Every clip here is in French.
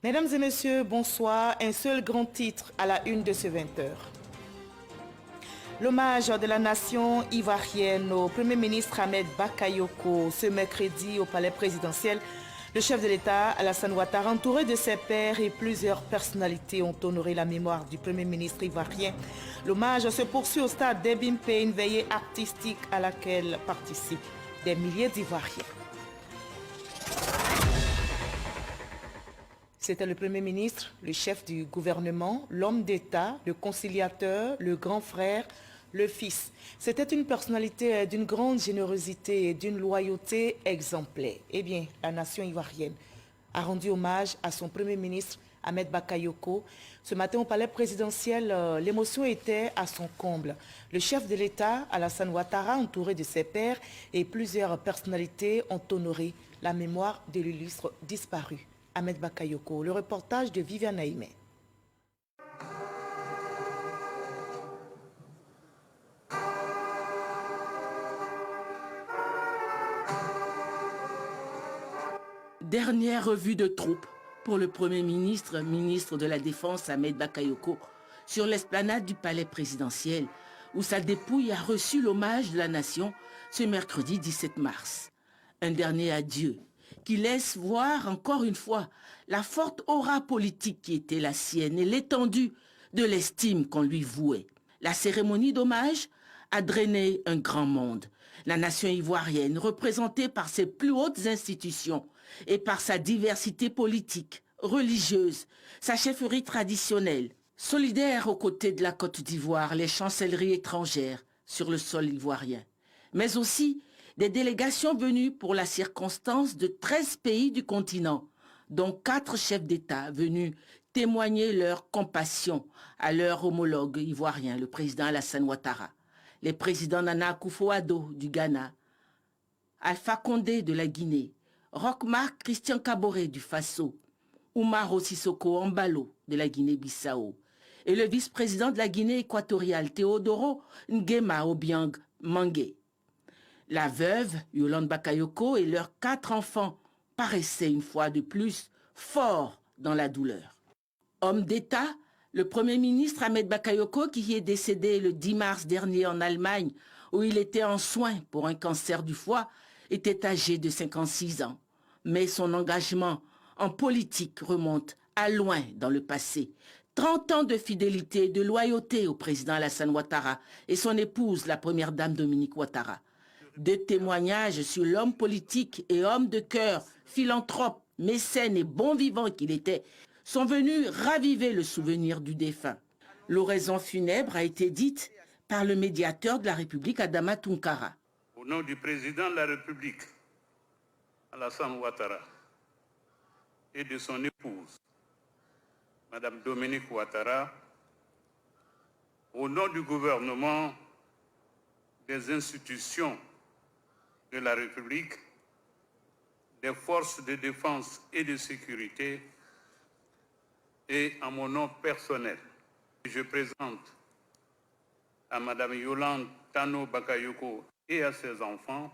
Mesdames et messieurs, bonsoir. Un seul grand titre à la une de ce 20h. L'hommage de la nation ivoirienne au Premier ministre Ahmed Bakayoko ce mercredi au palais présidentiel. Le chef de l'État, Alassane Ouattara, entouré de ses pairs et plusieurs personnalités ont honoré la mémoire du Premier ministre ivoirien. L'hommage se poursuit au stade d'Ebimpe, une veillée artistique à laquelle participent des milliers d'Ivoiriens. C'était le Premier ministre, le chef du gouvernement, l'homme d'État, le conciliateur, le grand frère, le fils. C'était une personnalité d'une grande générosité et d'une loyauté exemplaire. Eh bien, la nation ivoirienne a rendu hommage à son Premier ministre, Ahmed Bakayoko. Ce matin au palais présidentiel, l'émotion était à son comble. Le chef de l'État, Alassane Ouattara, entouré de ses pairs et plusieurs personnalités ont honoré la mémoire de l'illustre disparu. Ahmed Bakayoko, le reportage de Viviane Aïmé. Dernière revue de troupes pour le Premier ministre, ministre de la Défense Ahmed Bakayoko, sur l'esplanade du palais présidentiel, où sa dépouille a reçu l'hommage de la nation ce mercredi 17 mars. Un dernier adieu qui laisse voir encore une fois la forte aura politique qui était la sienne et l'étendue de l'estime qu'on lui vouait. La cérémonie d'hommage a drainé un grand monde. La nation ivoirienne, représentée par ses plus hautes institutions et par sa diversité politique, religieuse, sa chefferie traditionnelle, solidaire aux côtés de la Côte d'Ivoire, les chancelleries étrangères sur le sol ivoirien, mais aussi des délégations venues pour la circonstance de 13 pays du continent, dont 4 chefs d'État venus témoigner leur compassion à leur homologue ivoirien, le président Alassane Ouattara, les présidents Nana Akufo-Addo du Ghana, Alpha Condé de la Guinée, Roch-Marc Christian Kaboré du Faso, Umaro Sissoko Embalo de la Guinée-Bissau et le vice-président de la Guinée équatoriale Théodoro Nguema Obiang Mangué. La veuve, Yolande Bakayoko, et leurs 4 enfants paraissaient une fois de plus forts dans la douleur. Homme d'État, le Premier ministre Ahmed Bakayoko, qui est décédé le 10 mars dernier en Allemagne, où il était en soins pour un cancer du foie, était âgé de 56 ans. Mais son engagement en politique remonte à loin dans le passé. 30 ans de fidélité et de loyauté au président Alassane Ouattara et son épouse, la première dame Dominique Ouattara. 2 témoignages sur l'homme politique et homme de cœur, philanthrope, mécène et bon vivant qu'il était, sont venus raviver le souvenir du défunt. L'oraison funèbre a été dite par le médiateur de la République, Adama Tounkara. Au nom du président de la République, Alassane Ouattara, et de son épouse, Madame Dominique Ouattara, au nom du gouvernement, des institutions de la République, des forces de défense et de sécurité, et en mon nom personnel, je présente à Madame Yolande Tano Bakayoko et à ses enfants,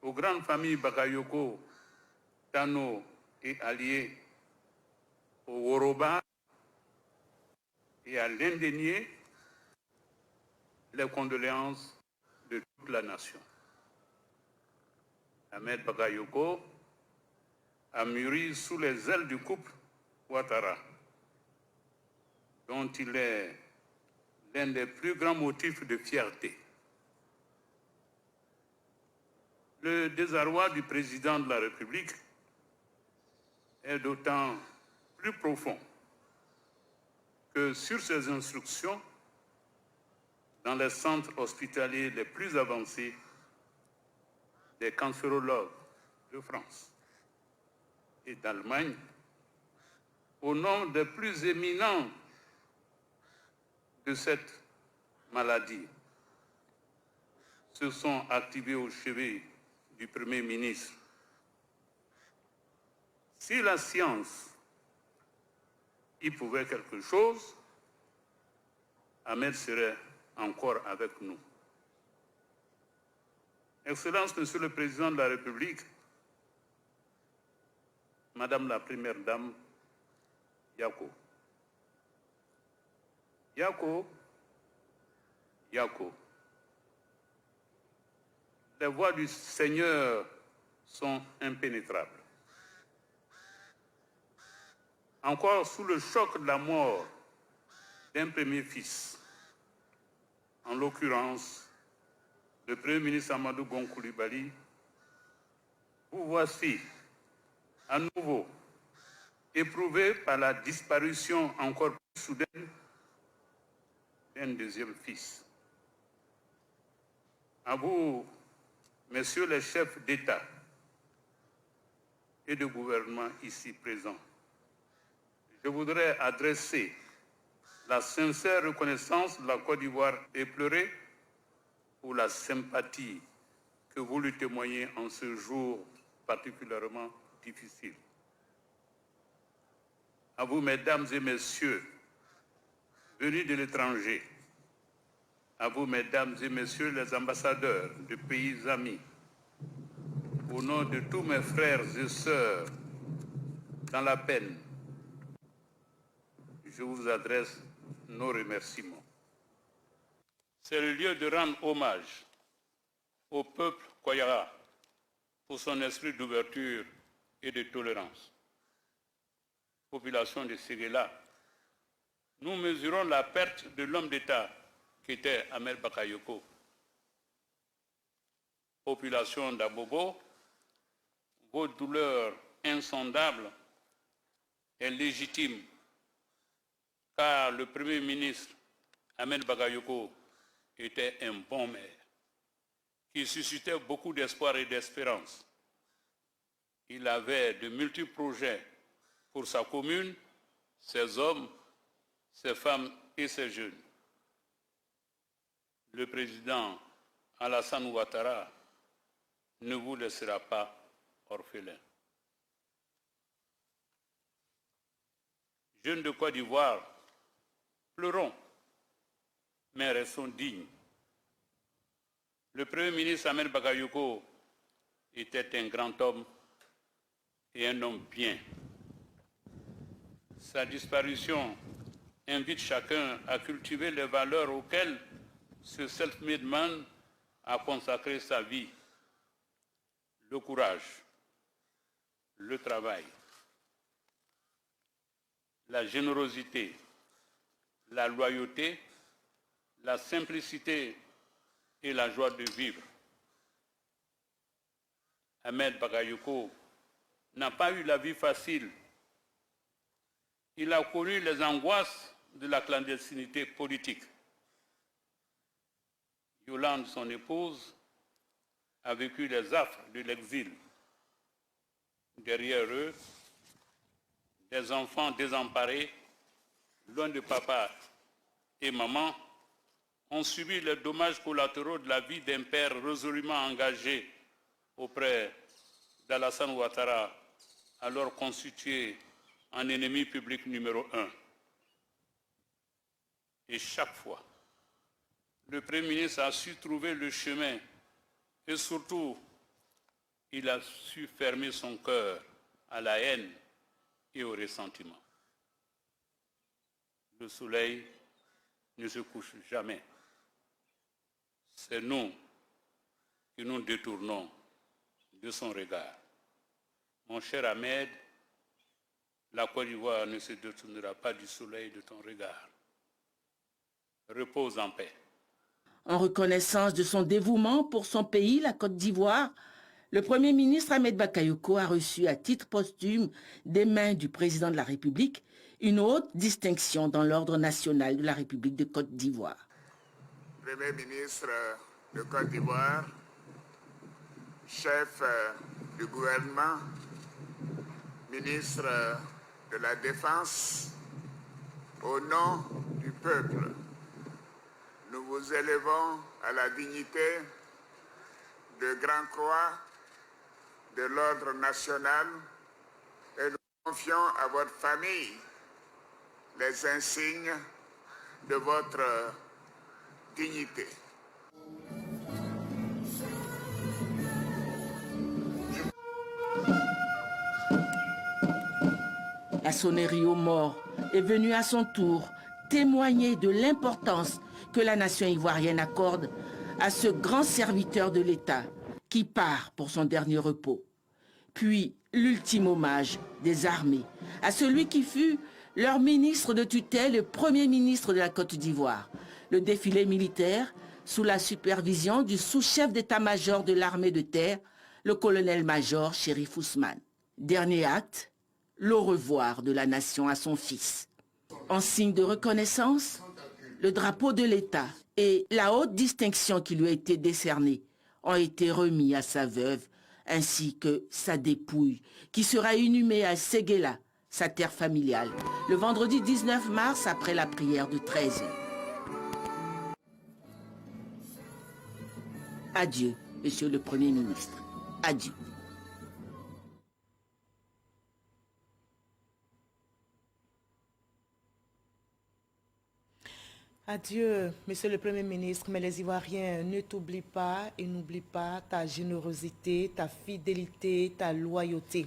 aux grandes familles Bakayoko, Tano et alliés, au Woroba et à l'Indénié, les condoléances de toute la nation. Ahmed Bakayoko a mûri sous les ailes du couple Ouattara, dont il est l'un des plus grands motifs de fierté. Le désarroi du président de la République est d'autant plus profond que sur ses instructions, dans les centres hospitaliers les plus avancés, des cancérologues de France et d'Allemagne, au nom des plus éminents de cette maladie, se sont activés au chevet du Premier ministre. Si la science y pouvait quelque chose, Ahmed serait encore avec nous. Excellence, Monsieur le Président de la République, Madame la Première Dame, Yako. Yako, Yako. Les voies du Seigneur sont impénétrables. Encore sous le choc de la mort d'un premier fils, en l'occurrence le Premier ministre Amadou Gon Coulibaly, vous voici à nouveau éprouvé par la disparition encore plus soudaine d'un deuxième fils. À vous, messieurs les chefs d'État et de gouvernement ici présents, je voudrais adresser la sincère reconnaissance de la Côte d'Ivoire éplorée pour la sympathie que vous lui témoignez en ce jour particulièrement difficile. À vous, mesdames et messieurs, venus de l'étranger, à vous, mesdames et messieurs les ambassadeurs de pays amis, au nom de tous mes frères et sœurs dans la peine, je vous adresse nos remerciements. C'est le lieu de rendre hommage au peuple Koyara pour son esprit d'ouverture et de tolérance. Population de Séguéla, nous mesurons la perte de l'homme d'État qui était Ahmed Bakayoko. Population d'Abobo, vos douleurs insondables et légitimes, car le Premier ministre Ahmed Bakayoko était un bon maire qui suscitait beaucoup d'espoir et d'espérance. Il avait de multiples projets pour sa commune, ses hommes, ses femmes et ses jeunes. Le président Alassane Ouattara ne vous laissera pas orphelin. Jeunes de Côte d'Ivoire, pleurons, mais restons dignes. Le Premier ministre Ahmed Bakayoko était un grand homme et un homme bien. Sa disparition invite chacun à cultiver les valeurs auxquelles ce self-made man a consacré sa vie. Le courage, le travail, la générosité, la loyauté, la simplicité et la joie de vivre. Ahmed Bakayoko n'a pas eu la vie facile. Il a connu les angoisses de la clandestinité politique. Yolande, son épouse, a vécu les affres de l'exil. Derrière eux, des enfants désemparés, loin de papa et maman, ont subi les dommages collatéraux de la vie d'un père résolument engagé auprès d'Alassane Ouattara, alors constitué en ennemi public numéro 1. Et chaque fois, le Premier ministre a su trouver le chemin et surtout, il a su fermer son cœur à la haine et au ressentiment. Le soleil ne se couche jamais. C'est nous qui nous détournons de son regard. Mon cher Ahmed, la Côte d'Ivoire ne se détournera pas du soleil de ton regard. Repose en paix. En reconnaissance de son dévouement pour son pays, la Côte d'Ivoire, le Premier ministre Ahmed Bakayoko a reçu à titre posthume des mains du président de la République une haute distinction dans l'ordre national de la République de Côte d'Ivoire. Premier ministre de Côte d'Ivoire, chef du gouvernement, ministre de la Défense, au nom du peuple, nous vous élevons à la dignité de Grand Croix de l'ordre national et nous confions à votre famille les insignes de votre dignité. La sonnerie aux morts est venue à son tour témoigner de l'importance que la nation ivoirienne accorde à ce grand serviteur de l'État qui part pour son dernier repos. Puis l'ultime hommage des armées à celui qui fut leur ministre de tutelle et premier ministre de la Côte d'Ivoire. Le défilé militaire sous la supervision du sous-chef d'état-major de l'armée de terre, le colonel-major Chérif Ousmane. Dernier acte, l'au revoir de la nation à son fils. En signe de reconnaissance, le drapeau de l'État et la haute distinction qui lui a été décernée ont été remis à sa veuve ainsi que sa dépouille qui sera inhumée à Séguéla, sa terre familiale, le vendredi 19 mars après la prière de 13h. Adieu, Monsieur le Premier ministre. Adieu. Adieu, Monsieur le Premier ministre, mais les Ivoiriens ne t'oublient pas et n'oublient pas ta générosité, ta fidélité, ta loyauté.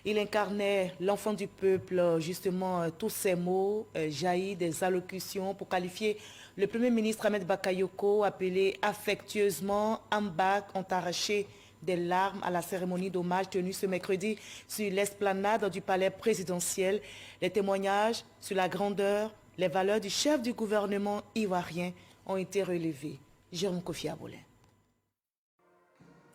Il incarnait l'enfant du peuple, justement, tous ces mots jaillis des allocutions pour qualifier le Premier ministre Ahmed Bakayoko, appelé affectueusement Ambak, ont arraché des larmes à la cérémonie d'hommage tenue ce mercredi sur l'esplanade du palais présidentiel. Les témoignages sur la grandeur, les valeurs du chef du gouvernement ivoirien ont été relevés. Jérôme Kofi Abolin.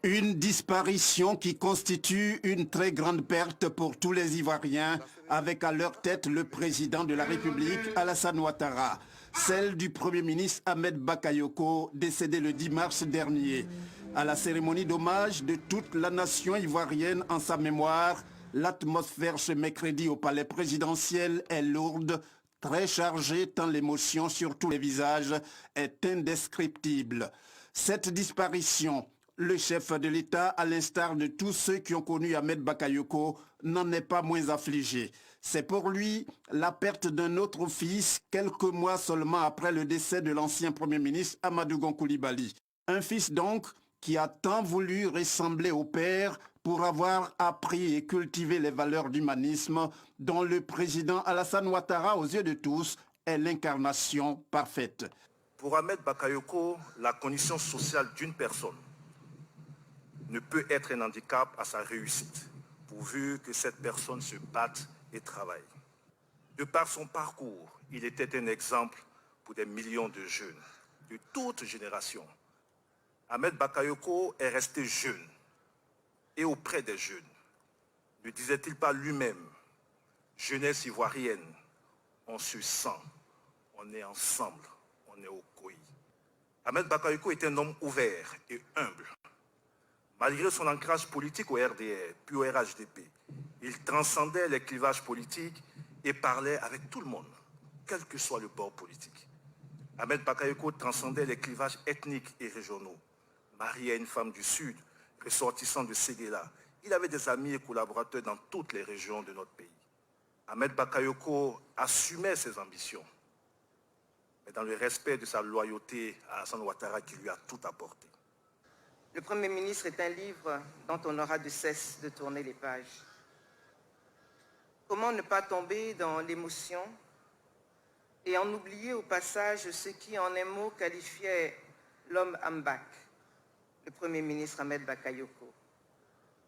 Une disparition qui constitue une très grande perte pour tous les Ivoiriens, avec à leur tête le président de la République, Alassane Ouattara. Celle du Premier ministre Ahmed Bakayoko, décédé le 10 mars dernier. À la cérémonie d'hommage de toute la nation ivoirienne en sa mémoire, l'atmosphère ce mercredi au palais présidentiel est lourde, très chargée tant l'émotion sur tous les visages est indescriptible. Cette disparition, le chef de l'État, à l'instar de tous ceux qui ont connu Ahmed Bakayoko, n'en est pas moins affligé. C'est pour lui la perte d'un autre fils, quelques mois seulement après le décès de l'ancien Premier ministre Amadou Gon Coulibaly. Un fils donc qui a tant voulu ressembler au père pour avoir appris et cultivé les valeurs d'humanisme dont le président Alassane Ouattara, aux yeux de tous, est l'incarnation parfaite. Pour Ahmed Bakayoko, la condition sociale d'une personne ne peut être un handicap à sa réussite, pourvu que cette personne se batte et travaille. De par son parcours, il était un exemple pour des millions de jeunes, de toutes générations. Ahmed Bakayoko est resté jeune et auprès des jeunes. Ne disait-il pas lui-même, jeunesse ivoirienne, on se sent, on est ensemble, on est au COI. Ahmed Bakayoko est un homme ouvert et humble. Malgré son ancrage politique au RDR, puis au RHDP, il transcendait les clivages politiques et parlait avec tout le monde, quel que soit le bord politique. Ahmed Bakayoko transcendait les clivages ethniques et régionaux. Marié à une femme du Sud, ressortissant de Séguéla, il avait des amis et collaborateurs dans toutes les régions de notre pays. Ahmed Bakayoko assumait ses ambitions, mais dans le respect de sa loyauté à Alassane Ouattara qui lui a tout apporté. Le Premier ministre est un livre dont on n'aura de cesse de tourner les pages. Comment ne pas tomber dans l'émotion et en oublier au passage ce qui, en un mot, qualifiait l'homme Ambak, le Premier ministre Ahmed Bakayoko,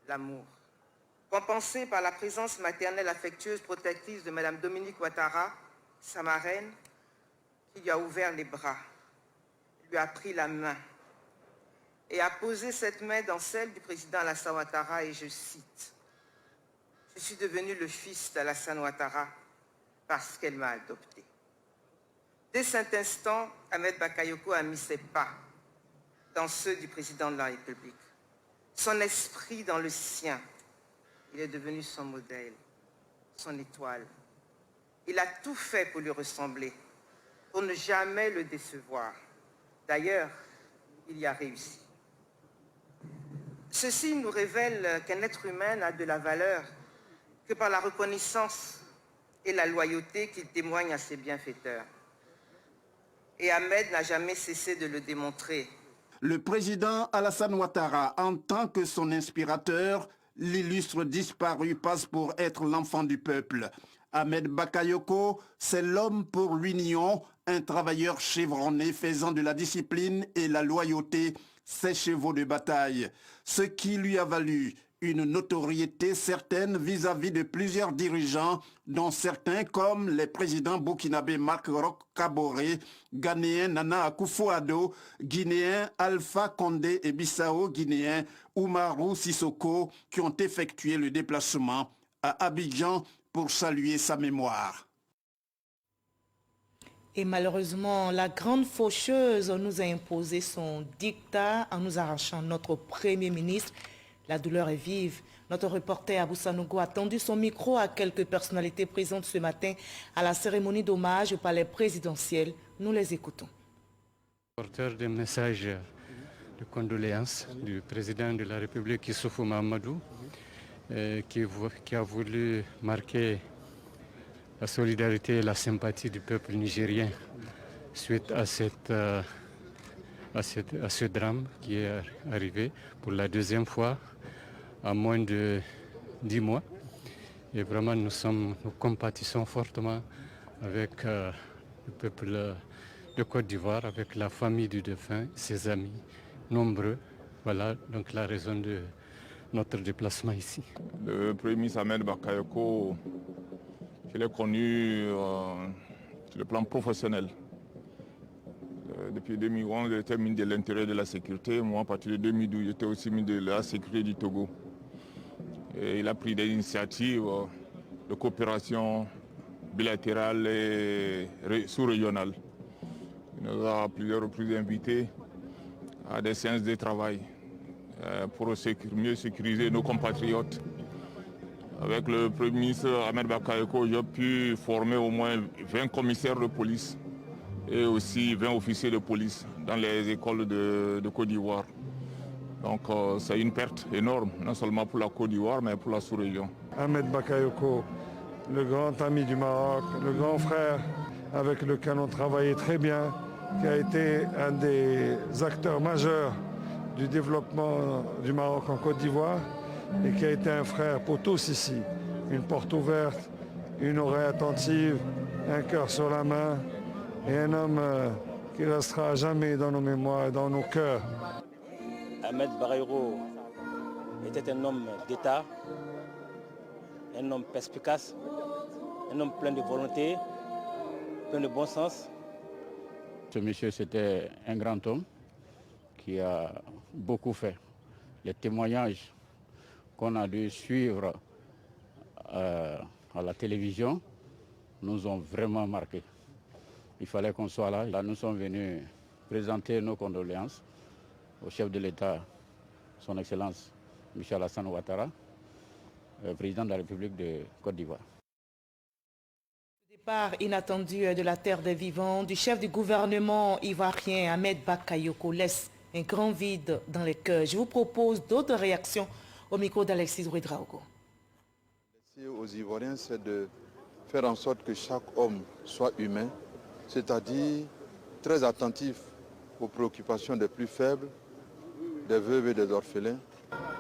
l'amour. Compensé par la présence maternelle affectueuse protectrice de Mme Dominique Ouattara, sa marraine, qui lui a ouvert les bras, lui a pris la main et a posé cette main dans celle du président Alassane Ouattara, et je cite, « Je suis devenu le fils d'Alassane Ouattara parce qu'elle m'a adopté. » Dès cet instant, Ahmed Bakayoko a mis ses pas dans ceux du président de la République, son esprit dans le sien. Il est devenu son modèle, son étoile. Il a tout fait pour lui ressembler, pour ne jamais le décevoir. D'ailleurs, il y a réussi. Ceci nous révèle qu'un être humain n'a de la valeur que par la reconnaissance et la loyauté qu'il témoigne à ses bienfaiteurs. Et Ahmed n'a jamais cessé de le démontrer. Le président Alassane Ouattara, en tant que son inspirateur, l'illustre disparu passe pour être l'enfant du peuple. Ahmed Bakayoko, c'est l'homme pour l'union, un travailleur chevronné faisant de la discipline et la loyauté ses chevaux de bataille, ce qui lui a valu une notoriété certaine vis-à-vis de plusieurs dirigeants, dont certains comme les présidents burkinabés Marc Roch Kaboré, ghanéen Nana Akufo-Addo, guinéen Alpha Condé et Bissau-guinéen Oumarou Sissoko, qui ont effectué le déplacement à Abidjan pour saluer sa mémoire. Et malheureusement, la grande faucheuse nous a imposé son dictat en nous arrachant notre Premier ministre. La douleur est vive. Notre reporter Abou Sanogo a tendu son micro à quelques personnalités présentes ce matin à la cérémonie d'hommage au palais présidentiel. Nous les écoutons. Porteur des messages de condoléances du président de la République Issoufou Mahamadou, qui a voulu marquer la solidarité et la sympathie du peuple nigérien suite à ce drame qui est arrivé pour la deuxième fois à moins de 10 mois. Et vraiment, nous compatissons fortement avec le peuple de Côte d'Ivoire, avec la famille du défunt, ses amis nombreux. Voilà donc la raison de notre déplacement ici. Le Premier ministre Ahmed Bakayoko, je l'ai connu sur le plan professionnel. Depuis 2011, j'étais ministre de l'Intérieur et de la Sécurité. Moi, à partir de 2012, j'étais aussi ministre de la Sécurité du Togo. Et il a pris des initiatives de coopération bilatérale et sous-régionale. Il nous a à plusieurs reprises invités à des séances de travail pour mieux sécuriser nos compatriotes. Avec le Premier ministre Ahmed Bakayoko, j'ai pu former au moins 20 commissaires de police et aussi 20 officiers de police dans les écoles de Côte d'Ivoire. Donc c'est une perte énorme, non seulement pour la Côte d'Ivoire, mais pour la sous-région. Ahmed Bakayoko, le grand ami du Maroc, le grand frère avec lequel on travaillait très bien, qui a été un des acteurs majeurs du développement du Maroc en Côte d'Ivoire et qui a été un frère pour tous ici. Une porte ouverte, une oreille attentive, un cœur sur la main et un homme qui restera à jamais dans nos mémoires et dans nos cœurs. Ahmed Bakayoko était un homme d'État, un homme perspicace, un homme plein de volonté, plein de bon sens. Ce monsieur, c'était un grand homme qui a beaucoup fait. Les témoignages qu'on a dû suivre à la télévision nous ont vraiment marqués. Il fallait qu'on soit là. Là, nous sommes venus présenter nos condoléances au chef de l'État, son Excellence Michel Alassane Ouattara, président de la République de Côte d'Ivoire. Le départ inattendu de la terre des vivants du chef du gouvernement ivoirien Ahmed Bakayoko laisse un grand vide dans les cœurs. Je vous propose d'autres réactions au micro d'Alexis Ouedraogo. Aux Ivoiriens, c'est de faire en sorte que chaque homme soit humain, c'est-à-dire très attentif aux préoccupations des plus faibles, des veuves et des orphelins.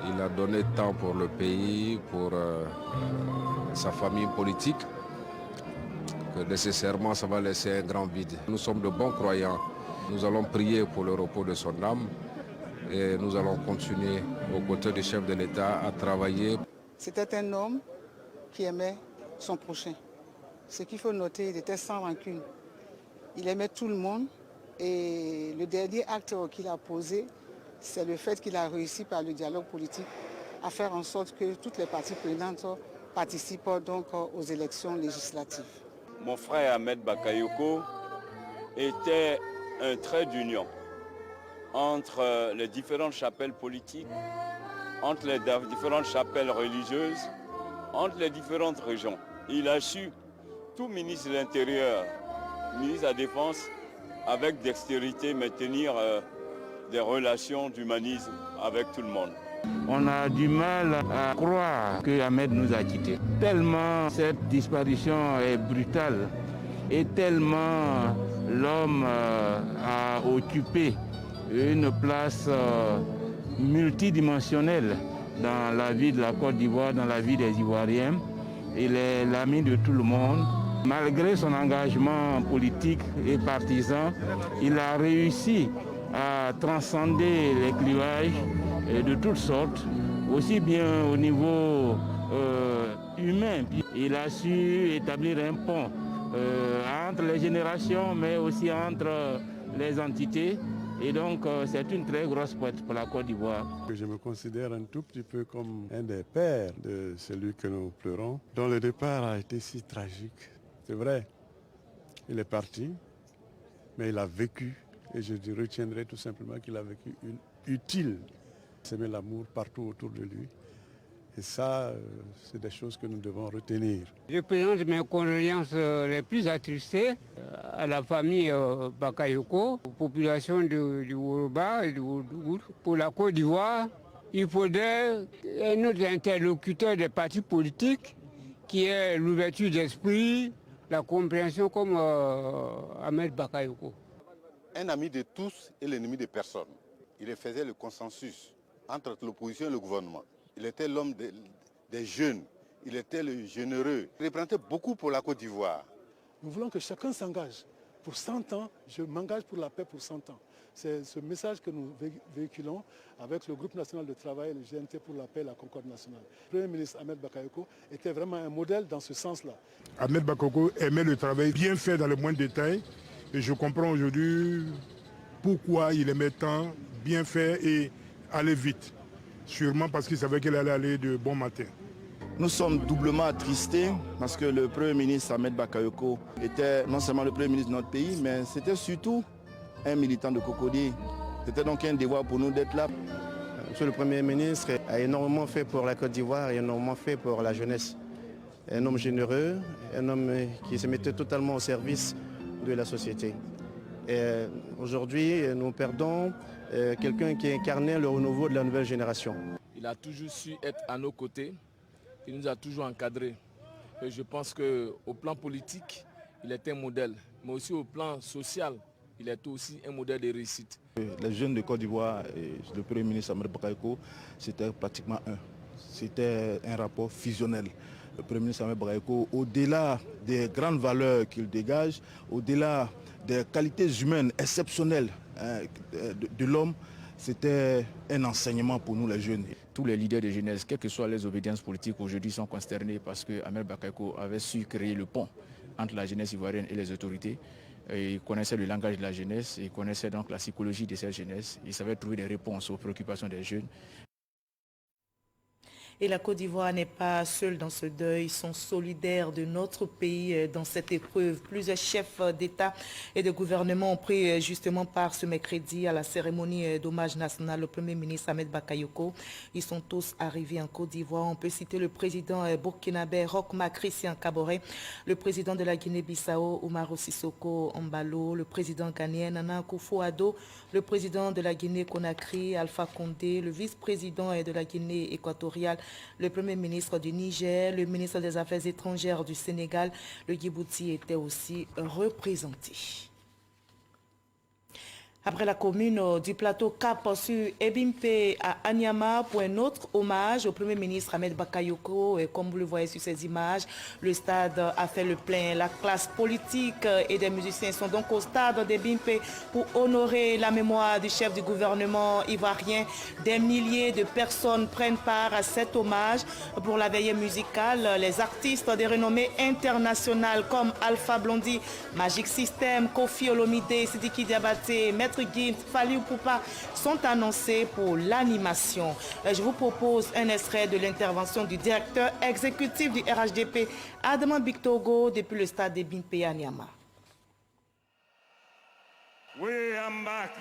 Il a donné tant pour le pays, pour sa famille politique, que nécessairement ça va laisser un grand vide. Nous sommes de bons croyants. Nous allons prier pour le repos de son âme et nous allons continuer aux côtés du chef de l'État à travailler. C'était un homme qui aimait son prochain. Ce qu'il faut noter, il était sans rancune. Il aimait tout le monde et le dernier acte qu'il a posé, c'est le fait qu'il a réussi par le dialogue politique à faire en sorte que toutes les parties prenantes participent donc aux élections législatives. Mon frère Ahmed Bakayoko était un trait d'union entre les différentes chapelles politiques, entre les différentes chapelles religieuses, entre les différentes régions. Il a su, tout ministre de l'Intérieur, ministre de la Défense, avec dextérité, maintenir des relations d'humanisme avec tout le monde. On a du mal à croire que Ahmed nous a quittés. Tellement cette disparition est brutale et tellement l'homme a occupé une place multidimensionnelle dans la vie de la Côte d'Ivoire, dans la vie des Ivoiriens, il est l'ami de tout le monde. Malgré son engagement politique et partisan, il a réussi à transcender les clivages de toutes sortes, aussi bien au niveau humain. Il a su établir un pont entre les générations, mais aussi entre les entités. Et donc, c'est une très grosse perte pour la Côte d'Ivoire. Je me considère un tout petit peu comme un des pères de celui que nous pleurons, dont le départ a été si tragique. C'est vrai, il est parti, mais il a vécu. Et je retiendrai tout simplement qu'il a vécu une utile. S'aimer l'amour partout autour de lui. Et ça, c'est des choses que nous devons retenir. Je présente mes condoléances les plus attristées à la famille Bakayoko, aux populations du Yoruba et du Oudougou. Pour la Côte d'Ivoire, il faudrait un autre interlocuteur des partis politiques qui ait l'ouverture d'esprit, la compréhension comme Ahmed Bakayoko. Un ami de tous et l'ennemi de personne. Il faisait le consensus entre l'opposition et le gouvernement. Il était l'homme des jeunes, il était le généreux. Il représentait beaucoup pour la Côte d'Ivoire. Nous voulons que chacun s'engage. Pour 100 ans, je m'engage pour la paix pour 100 ans. C'est ce message que nous véhiculons avec le groupe national de travail, le GNT pour la paix et la concorde nationale. Le Premier ministre Ahmed Bakayoko était vraiment un modèle dans ce sens-là. Ahmed Bakayoko aimait le travail bien fait dans le moindre détail. Et je comprends aujourd'hui pourquoi il aimait tant bien fait et aller vite. Sûrement parce qu'il savait qu'il allait aller de bon matin. Nous sommes doublement attristés parce que le Premier ministre Ahmed Bakayoko était non seulement le Premier ministre de notre pays, mais c'était surtout un militant de Cocody. C'était donc un devoir pour nous d'être là. Monsieur le Premier ministre a énormément fait pour la Côte d'Ivoire et énormément fait pour la jeunesse. Un homme généreux, un homme qui se mettait totalement au service de la société. Aujourd'hui, nous perdons quelqu'un qui incarnait le renouveau de la nouvelle génération. Il a toujours su être à nos côtés, il nous a toujours encadrés. Et je pense qu'au plan politique, il est un modèle, mais aussi au plan social, il est aussi un modèle de réussite. Les jeunes de Côte d'Ivoire et le Premier ministre Ahmed Bakayoko, c'était pratiquement un. C'était un rapport fusionnel. Le Premier ministre Ahmed Bakayoko, au-delà des grandes valeurs qu'il dégage, au-delà des qualités humaines exceptionnelles de l'homme, c'était un enseignement pour nous les jeunes. Tous les leaders de jeunesse, quelles que soient les obédiences politiques, aujourd'hui sont consternés parce que Ahmed Bakayoko avait su créer le pont entre la jeunesse ivoirienne et les autorités. Et il connaissait le langage de la jeunesse, il connaissait donc la psychologie de cette jeunesse, il savait trouver des réponses aux préoccupations des jeunes. Et la Côte d'Ivoire n'est pas seule dans ce deuil. Ils sont solidaires de notre pays dans cette épreuve. Plusieurs chefs d'État et de gouvernement ont pris justement part ce mercredi à la cérémonie d'hommage national au Premier ministre Ahmed Bakayoko. Ils sont tous arrivés en Côte d'Ivoire. On peut citer le président burkinabé Roch-Marc Christian Kaboré, le président de la Guinée-Bissau Umaro Sissoko Embalo, le président ghanéen Nana Akufo-Addo, le président de la Guinée-Conakry Alpha Condé, le vice-président de la Guinée équatoriale, le Premier ministre du Niger, le ministre des Affaires étrangères du Sénégal, le Djibouti était aussi représenté. Après la commune du plateau Cap sur Ebimpe à Anyama pour un autre hommage au Premier ministre Ahmed Bakayoko. Et comme vous le voyez sur ces images, le stade a fait le plein. La classe politique et des musiciens sont donc au stade d'Ebimpe pour honorer la mémoire du chef du gouvernement ivoirien. Des milliers de personnes prennent part à cet hommage pour la veillée musicale. Les artistes de renommée internationale comme Alpha Blondy, Magic System, Kofi Olomide, Sidiki Diabaté, Maître Gims, Fally Ipupa sont annoncés pour l'animation. Je vous propose un extrait de l'intervention du directeur exécutif du RHDP, Adama Bictogo, depuis le stade de Bimpe à Niama. Oui, I'm back.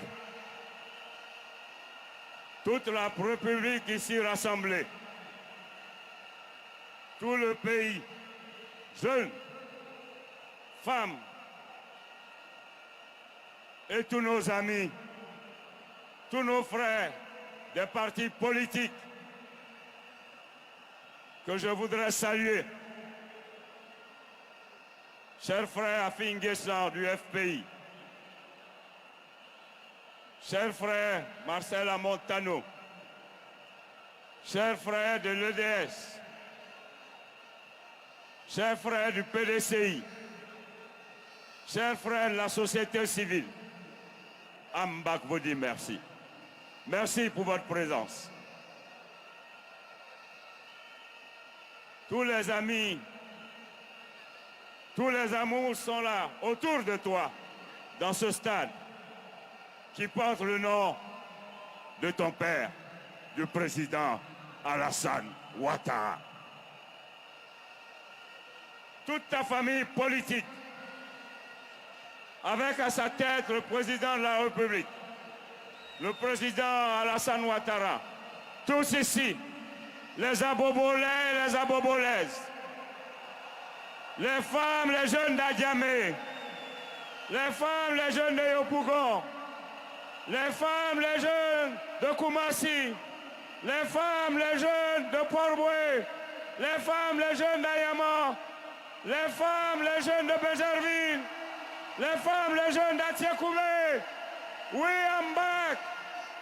Toute la République ici rassemblée, tout le pays, jeunes, femmes, et tous nos amis, tous nos frères des partis politiques que je voudrais saluer. Cher frère Afin Guessan du FPI, cher frère Marcel Amontano, cher frère de l'EDS, chers frères du PDCI, chers frères de la société civile, Ambak vous dit merci. Merci pour votre présence. Tous les amis, tous les amours sont là, autour de toi, dans ce stade, qui porte le nom de ton père, du président Alassane Ouattara. Toute ta famille politique, avec à sa tête le président de la République, le président Alassane Ouattara, tous ici, les Abobolais, les Abobolaises, les femmes, les jeunes d'Adiamé, les femmes, les jeunes de Yopougon, les femmes, les jeunes de Koumassi, les femmes, les jeunes de Port-Boué, les femmes, les jeunes d'Ayama, les femmes, les jeunes de Bézerville, les femmes, les jeunes d'Atiakoumé, oui, Ambak,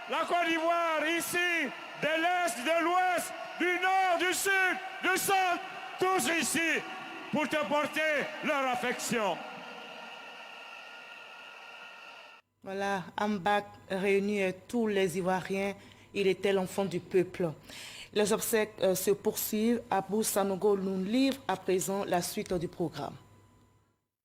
la Côte d'Ivoire, ici, de l'Est, de l'Ouest, du Nord, du Sud, du Centre, tous ici, pour te porter leur affection. Voilà, Ambak réunit tous les Ivoiriens. Il était l'enfant du peuple. Les obsèques se poursuivent. Abou Sanogo nous livre à présent la suite du programme.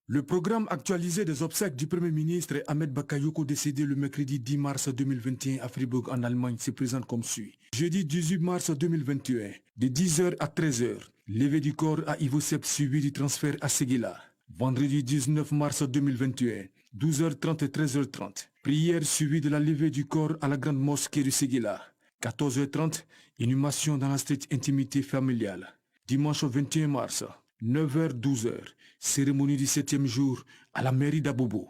Le programme actualisé des obsèques du Premier ministre Ahmed Bakayoko, décédé le mercredi 10 mars 2021 à Fribourg en Allemagne, se présente comme suit. Jeudi 18 mars 2021, de 10h à 13h, levée du corps à Ivosep suivi du transfert à Séguéla. Vendredi 19 mars 2021, 12h30 et 13h30, prière suivie de la levée du corps à la grande mosquée de Séguéla. 14h30, inhumation dans la stricte intimité familiale. Dimanche 21 mars, 9h-12h, cérémonie du 7e jour à la mairie d'Abobo.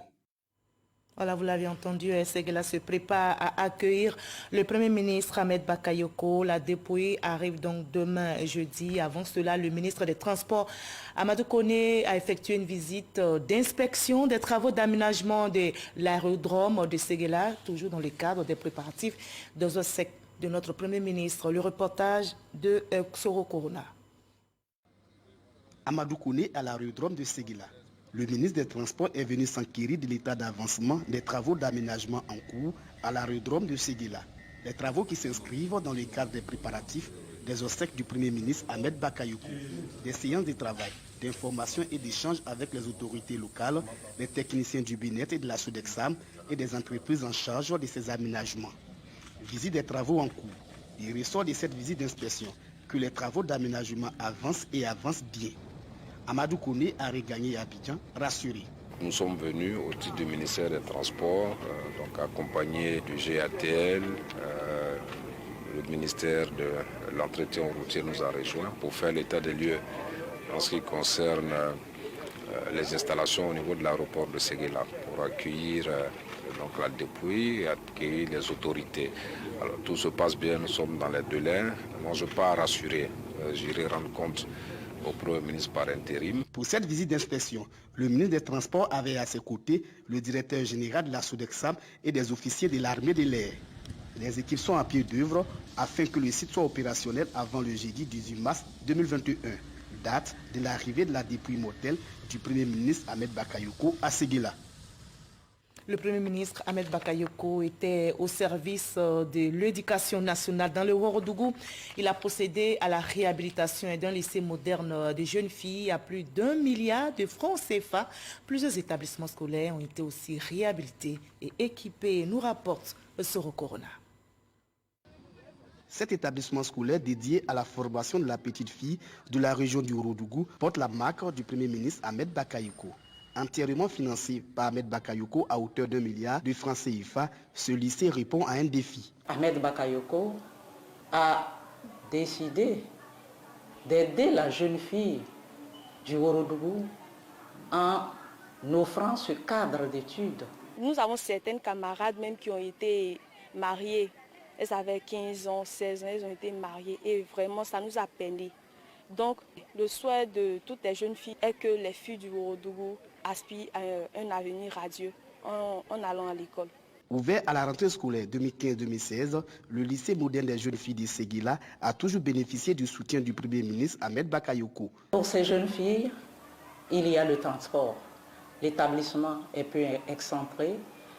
Voilà, vous l'avez entendu, Séguéla se prépare à accueillir le Premier ministre Ahmed Bakayoko. La dépouille arrive donc demain jeudi. Avant cela, le ministre des Transports, Amadou Koné, a effectué une visite d'inspection des travaux d'aménagement de l'aérodrome de Séguéla, toujours dans le cadre des préparatifs des obsèques de notre Premier ministre. Le reportage de Xoro Corona. Amadou Koné à l'aérodrome de Séguéla. Le ministre des Transports est venu s'enquérir de l'état d'avancement des travaux d'aménagement en cours à l'aérodrome de Séguéla. Les travaux qui s'inscrivent dans le cadre des préparatifs des obsèques du Premier ministre Ahmed Bakayoko. Des séances de travail, d'information et d'échanges avec les autorités locales, les techniciens du BINET et de la Sodexam et des entreprises en charge de ces aménagements. Visite des travaux en cours. Il ressort de cette visite d'inspection que les travaux d'aménagement avancent et avancent bien. Amadou Koné a regagné Abidjan, rassuré. Nous sommes venus au titre du ministère des Transports, donc accompagnés du GATL, le ministère de l'entretien routier nous a rejoints pour faire l'état des lieux en ce qui concerne les installations au niveau de l'aéroport de Séguéla, pour accueillir donc la dépouille et accueillir les autorités. Alors tout se passe bien, nous sommes dans les délais. Moi je pars rassuré, j'irai rendre compte au Premier ministre par intérim. Pour cette visite d'inspection, le ministre des Transports avait à ses côtés le directeur général de la Sodexam et des officiers de l'armée de l'air. Les équipes sont à pied d'œuvre afin que le site soit opérationnel avant le jeudi 18 mars 2021, date de l'arrivée de la dépouille mortelle du Premier ministre Ahmed Bakayoko à Séguéla. Le Premier ministre Ahmed Bakayoko était au service de l'éducation nationale dans le Ouagadougou. Il a procédé à la réhabilitation d'un lycée moderne de jeunes filles à plus d'1 milliard de francs CFA. Plusieurs établissements scolaires ont été aussi réhabilités et équipés, nous rapporte Soro Corona. Cet établissement scolaire dédié à la formation de la petite fille de la région du Ouagadougou porte la marque du Premier ministre Ahmed Bakayoko. Entièrement financé par Ahmed Bakayoko à hauteur d'1 milliard de francs CFA, ce lycée répond à un défi. Ahmed Bakayoko a décidé d'aider la jeune fille du Ouagadougou en offrant ce cadre d'études. Nous avons certaines camarades même qui ont été mariées. Elles avaient 15 ans, 16 ans, elles ont été mariées et vraiment ça nous a peiné. Donc le souhait de toutes les jeunes filles est que les filles du Ouagadougou aspirent à un avenir radieux en allant à l'école. Ouvert à la rentrée scolaire 2015-2016, le lycée moderne des jeunes filles de Séguéla a toujours bénéficié du soutien du Premier ministre Ahmed Bakayoko. Pour ces jeunes filles, il y a le transport. L'établissement est peu excentré.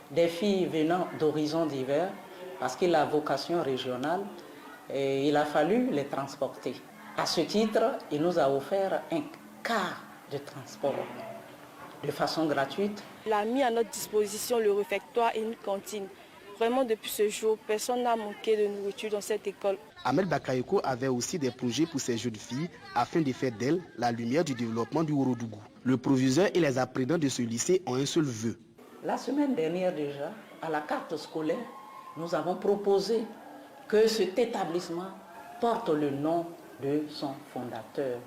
Des filles venant d'horizons divers, parce qu'il a vocation régionale, et il a fallu les transporter. À ce titre, il nous a offert un car de transport de façon gratuite. Il a mis à notre disposition le réfectoire et une cantine. Vraiment, depuis ce jour, personne n'a manqué de nourriture dans cette école. Ahmed Bakayoko avait aussi des projets pour ces jeunes filles afin de faire d'elles la lumière du développement du Ourodougou. Le proviseur et les apprenants de ce lycée ont un seul vœu. La semaine dernière déjà, à la carte scolaire, nous avons proposé que cet établissement porte le nom de son fondateur,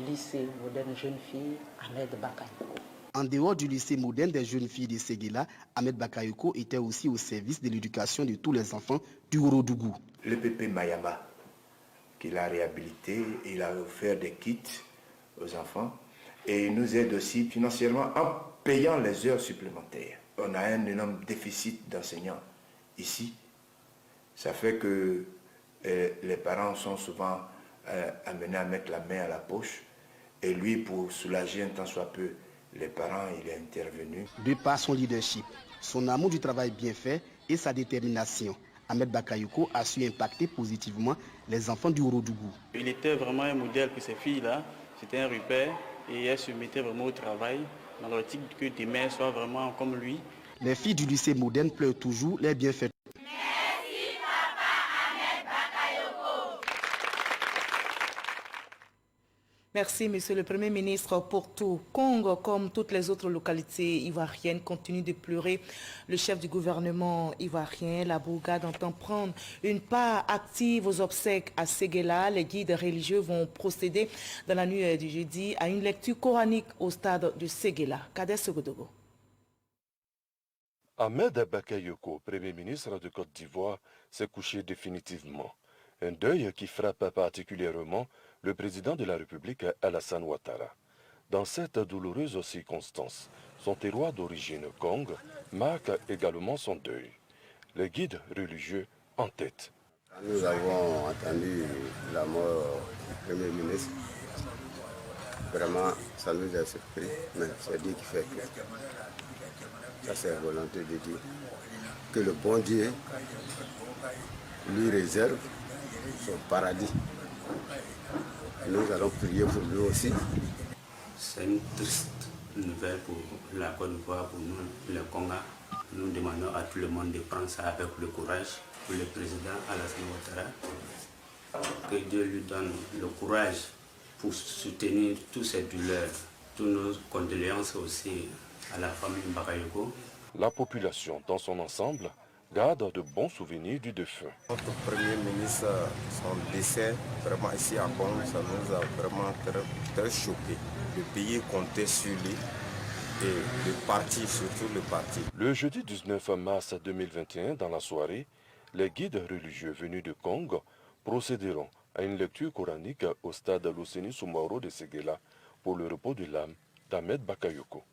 lycée moderne jeunes filles Ahmed Bakayoko. En dehors du lycée moderne des jeunes filles de Séguéla, Ahmed Bakayoko était aussi au service de l'éducation de tous les enfants du Ourodougou. Le PP Mayamba, qu'il a réhabilité, il a offert des kits aux enfants et il nous aide aussi financièrement en payant les heures supplémentaires. On a un énorme déficit d'enseignants ici. Ça fait que les parents sont souvent amenés à mettre la main à la poche et lui, pour soulager un tant soit peu les parents, il est intervenu. De par son leadership, son amour du travail bien fait et sa détermination, Ahmed Bakayoko a su impacter positivement les enfants du Ourodougou. Il était vraiment un modèle pour ces filles-là. C'était un repère et elles se mettaient vraiment au travail dans l'optique que demain soit vraiment comme lui. Les filles du lycée moderne pleurent toujours les bienfaits. Merci, Monsieur le Premier ministre, pour tout. Congo, comme toutes les autres localités ivoiriennes, continue de pleurer. Le chef du gouvernement ivoirien, la bourgade, entend prendre une part active aux obsèques à Séguéla. Les guides religieux vont procéder dans la nuit du jeudi à une lecture coranique au stade de Séguéla. Kader Segodogo. Ahmed Bakayoko, Premier ministre de Côte d'Ivoire, s'est couché définitivement. Un deuil qui frappe particulièrement le président de la République, Alassane Ouattara. Dans cette douloureuse circonstance, son terroir d'origine, Kong, marque également son deuil. Les guides religieux en tête. Nous avons entendu la mort du Premier ministre. Vraiment, ça nous a surpris, mais c'est Dieu qui fait tout. Ça, c'est la volonté de Dieu. Que le bon Dieu lui réserve son paradis. Nous allons prier pour lui aussi. C'est une triste nouvelle pour la Côte d'Ivoire, pour nous, les Congolais. Nous demandons à tout le monde de prendre ça avec le courage pour le président Alassane Ouattara. Que Dieu lui donne le courage pour soutenir toutes ces douleurs. Toutes nos condoléances aussi à la famille Bakayoko. La population dans son ensemble garde de bons souvenirs du défunt. Notre Premier ministre, son décès, vraiment ici à Congo, ça nous a vraiment très choqués. Le pays comptait sur lui et le parti, surtout le parti. Le jeudi 19 mars 2021, dans la soirée, les guides religieux venus de Congo procéderont à une lecture coranique au stade Loseni Soumaoro de Séguéla pour le repos de l'âme d'Ahmed Bakayoko.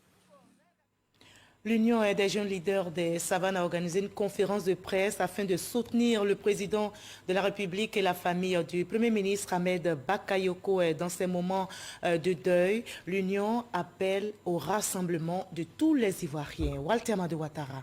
L'Union des jeunes leaders des savanes a organisé une conférence de presse afin de soutenir le président de la République et la famille du Premier ministre Ahmed Bakayoko. Dans ces moments de deuil, l'Union appelle au rassemblement de tous les Ivoiriens. Walter Amadou Ouattara.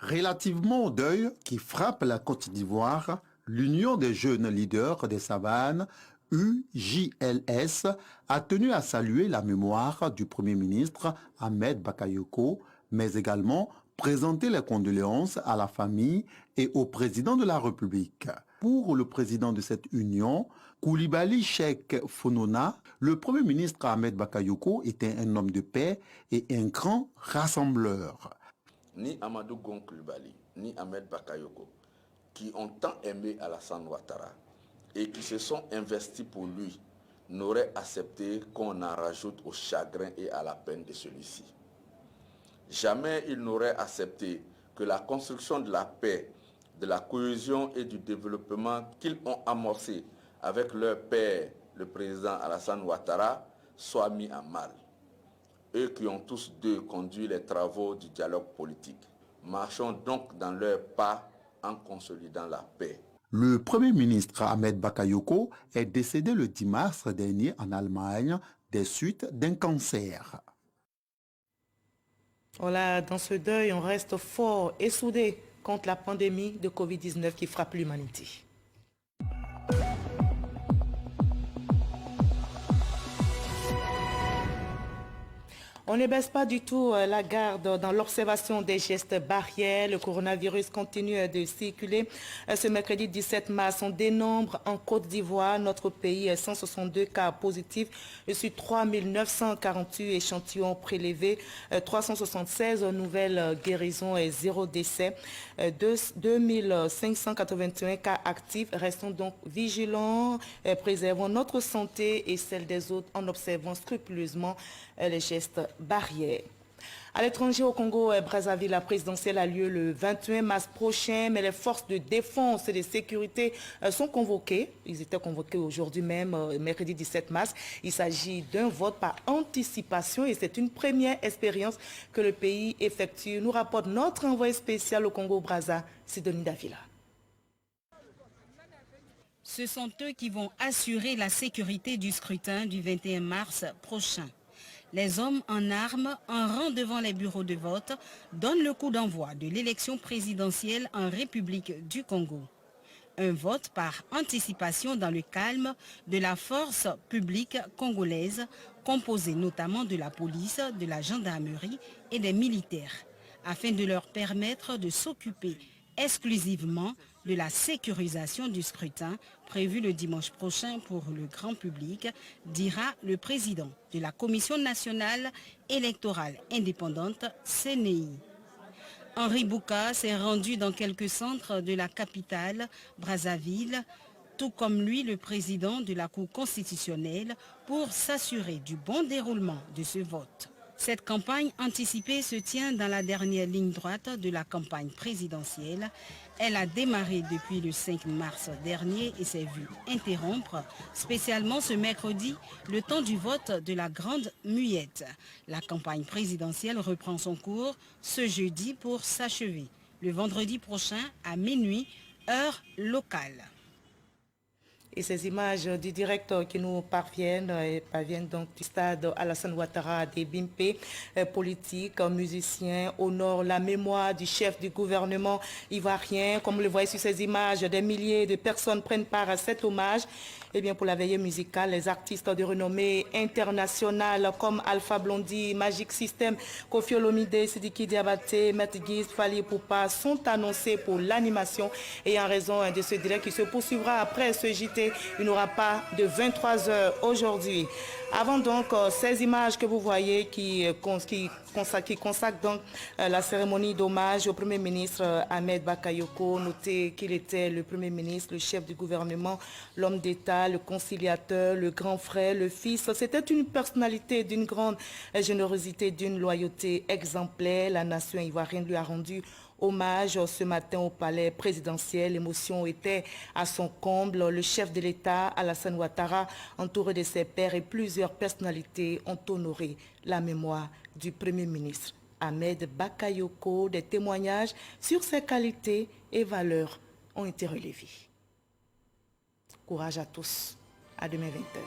Relativement au deuil qui frappe la Côte d'Ivoire, l'Union des jeunes leaders des savanes, UJLS, a tenu à saluer la mémoire du Premier ministre Ahmed Bakayoko, mais également présenter les condoléances à la famille et au président de la République. Pour le président de cette union, Koulibaly Cheikh Fonona, le Premier ministre Ahmed Bakayoko était un homme de paix et un grand rassembleur. Ni Amadou Gon Koulibaly, ni Ahmed Bakayoko, qui ont tant aimé Alassane Ouattara et qui se sont investis pour lui, n'auraient accepté qu'on en rajoute au chagrin et à la peine de celui-ci. Jamais ils n'auraient accepté que la construction de la paix, de la cohésion et du développement qu'ils ont amorcé avec leur père, le président Alassane Ouattara, soit mis à mal. Eux qui ont tous deux conduit les travaux du dialogue politique. Marchons donc dans leurs pas en consolidant la paix. Le Premier ministre Ahmed Bakayoko est décédé le 10 mars dernier en Allemagne des suites d'un cancer. Voilà, dans ce deuil, on reste fort et soudé contre la pandémie de Covid-19 qui frappe l'humanité. On ne baisse pas du tout la garde dans l'observation des gestes barrières. Le coronavirus continue de circuler. Ce mercredi 17 mars, on dénombre en Côte d'Ivoire, notre pays, 162 cas positifs sur 3 948 échantillons prélevés, 376 nouvelles guérisons et 0 décès, 2581 cas actifs. Restons donc vigilants, préservons notre santé et celle des autres en observant scrupuleusement les gestes barrières. À l'étranger, au Congo-Brazzaville, la présidentielle a lieu le 21 mars prochain, mais les forces de défense et de sécurité sont convoquées. Ils étaient convoqués aujourd'hui même, mercredi 17 mars. Il s'agit d'un vote par anticipation et c'est une première expérience que le pays effectue. Nous rapporte notre envoyé spécial au Congo-Brazza, Sidonie Davila. Ce sont eux qui vont assurer la sécurité du scrutin du 21 mars prochain. Les hommes en armes, en rang devant les bureaux de vote, donnent le coup d'envoi de l'élection présidentielle en République du Congo. Un vote par anticipation dans le calme de la force publique congolaise, composée notamment de la police, de la gendarmerie et des militaires, afin de leur permettre de s'occuper exclusivement de la sécurisation du scrutin prévu le dimanche prochain pour le grand public, dira le président de la Commission nationale électorale indépendante, CNEI. Henri Bouka s'est rendu dans quelques centres de la capitale, Brazzaville, tout comme lui le président de la Cour constitutionnelle, pour s'assurer du bon déroulement de ce vote. Cette campagne anticipée se tient dans la dernière ligne droite de la campagne présidentielle. Elle a démarré depuis le 5 mars dernier et s'est vue interrompre, spécialement ce mercredi, le temps du vote de la Grande Muette. La campagne présidentielle reprend son cours ce jeudi pour s'achever le vendredi prochain à minuit, heure locale. Et ces images du direct qui nous parviennent donc du stade Alassane Ouattara des Bimpe, politiques, musiciens, honorent la mémoire du chef du gouvernement ivoirien. Comme vous le voyez sur ces images, des milliers de personnes prennent part à cet hommage. Eh bien, pour la veillée musicale, les artistes de renommée internationale comme Alpha Blondy, Magic System, Koffi Olomide, Sidiki Diabaté, Maître Gims, Fally Ipupa sont annoncés pour l'animation. Et en raison de ce direct qui se poursuivra après ce JT, il n'y aura pas de 23 heures aujourd'hui. Avant donc ces images que vous voyez qui consacrent donc la cérémonie d'hommage au Premier ministre Ahmed Bakayoko, notez qu'il était le Premier ministre, le chef du gouvernement, l'homme d'État, le conciliateur, le grand frère, le fils. C'était une personnalité d'une grande générosité, d'une loyauté exemplaire. La nation ivoirienne lui a rendu hommage ce matin au palais présidentiel. L'émotion était à son comble. Le chef de l'État, Alassane Ouattara, entouré de ses pairs et plusieurs personnalités, ont honoré la mémoire du Premier ministre Ahmed Bakayoko. Des témoignages sur ses qualités et valeurs ont été relevés. Courage à tous. À demain 20h.